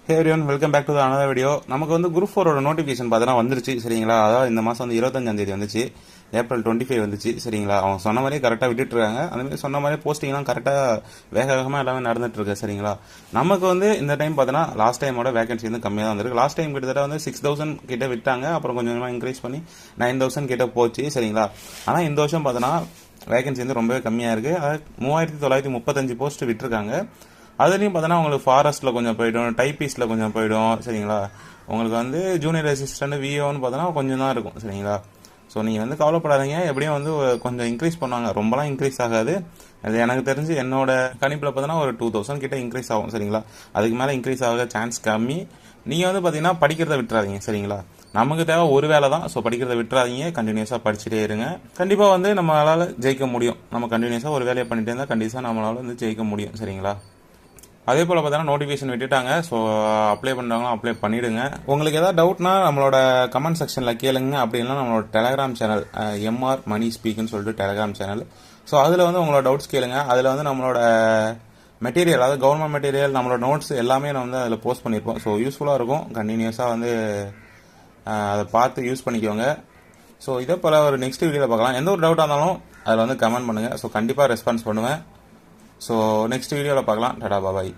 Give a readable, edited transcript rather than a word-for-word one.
Hey everyone, welcome back to the another video. நமக்கு வந்து group 4 notification பார்த்தீங்கன்னா வந்துருச்சு சரிங்களா. அதாவது இந்த மாதம் வந்து 25 வந்துச்சு. ஏப்ரல் 25 வந்துச்சு சரிங்களா. அவங்க சொன்ன மாதிரியே கரெக்டாக விட்டுட்டு இருக்காங்க. அதுமாதிரி சொன்ன மாதிரியே போஸ்டிங்லாம் கரெக்டாக வேகமாக எல்லாமே நடந்துட்டு இருக்கு சரிங்களா. நமக்கு வந்து இந்த டைம் பார்த்தோன்னா லாஸ்ட் டைமோட வேகன்சி வந்து கம்மியாக தான் வந்திருக்கு. லாஸ்ட் டைம் கிட்டத்தட்ட வந்து 6000 கிட்ட விட்டாங்க. அப்புறம் கொஞ்சம் கொஞ்சமாக இன்க்ரீஸ் பண்ணி 9000 கிட்ட போச்சு சரிங்களா. ஆனால் இந்த வருஷம் பார்த்தோன்னா வேகன்சி வந்து ரொம்பவே கம்மியாக இருக்குது. அதாவது 3935 போஸ்ட் விட்டுருக்காங்க. அதுலேயும் பார்த்தோன்னா உங்களுக்கு ஃபாரஸ்ட்டில் கொஞ்சம் போயிடும், டைப்பீஸில் கொஞ்சம் போயிடும் சரிங்களா. உங்களுக்கு வந்து ஜூனியர் அசிஸ்டன்ட் விஓன்னு பார்த்தோன்னா கொஞ்சம் தான் இருக்கும் சரிங்களா. ஸோ நீங்கள் வந்து கவலைப்படாதீங்க, எப்படியும் வந்து கொஞ்சம் இன்க்ரீஸ் பண்ணுவாங்க, ரொம்பலாம் இன்க்ரீஸ் ஆகாது. அது எனக்கு தெரிஞ்சு என்னோட கணிப்பில் பார்த்தோன்னா ஒரு 2000 கிட்ட இன்க்ரீஸ் ஆகும் சரிங்களா. அதுக்கு மேலே இன்க்ரீஸ் ஆக சான்ஸ் கம்மி. நீங்கள் வந்து பார்த்தீங்கன்னா படிக்கிறத விட்டுறாதீங்க சரிங்களா. நமக்கு தேவை ஒரு வேலை தான். ஸோ படிக்கிறத விட்டுறாதீங்க, கண்டினியூஸாக படிச்சுட்டே இருங்க. கண்டிப்பாக வந்து நம்மளால் ஜெயிக்க முடியும். நம்ம கண்டினியூஸாக ஒரு வேலையை பண்ணிட்டே இருந்தால் கண்டிப்பாக நம்மளால் வந்து ஜெயிக்க முடியும் சரிங்களா. அதே போல் பார்த்தீங்கன்னா நோட்டிஃபிகேஷன் விட்டுட்டாங்க. ஸோ அப்ளை பண்ணுறவங்களும் அப்ளை பண்ணிவிடுங்க. உங்களுக்கு ஏதாவது டவுட்னா நம்மளோட கமெண்ட் செக்ஷனில் கேளுங்க. அப்படி இல்லைனா நம்மளோட டெலகிராம் சேனல் எம்ஆர் மணி ஸ்பீக்குன்னு சொல்லிட்டு டெலகிராம் சேனல். ஸோ அதில் வந்து உங்களோட டவுட்ஸ் கேளுங்க. அதில் வந்து நம்மளோட மெட்டீரியல், அதாவது கவர்மெண்ட் மெட்டீரியல், நம்மளோட நோட்ஸ் எல்லாமே நான் வந்து அதில் போஸ்ட் பண்ணியிருப்போம். ஸோ யூஸ்ஃபுல்லாக இருக்கும். கண்டினியூஸாக வந்து அதை பார்த்து யூஸ் பண்ணிக்கோங்க. ஸோ இதே போல் ஒரு நெக்ஸ்ட் வீடியோவில் பார்க்கலாம். எந்த ஒரு டவுட்டாக இருந்தாலும் அதில் வந்து கமெண்ட் பண்ணுங்கள். ஸோ கண்டிப்பாக ரெஸ்பான்ஸ் பண்ணுவேன். ஸோ நெக்ஸ்ட் வீடியோவில் பார்க்கலாம். டாடா பாய்.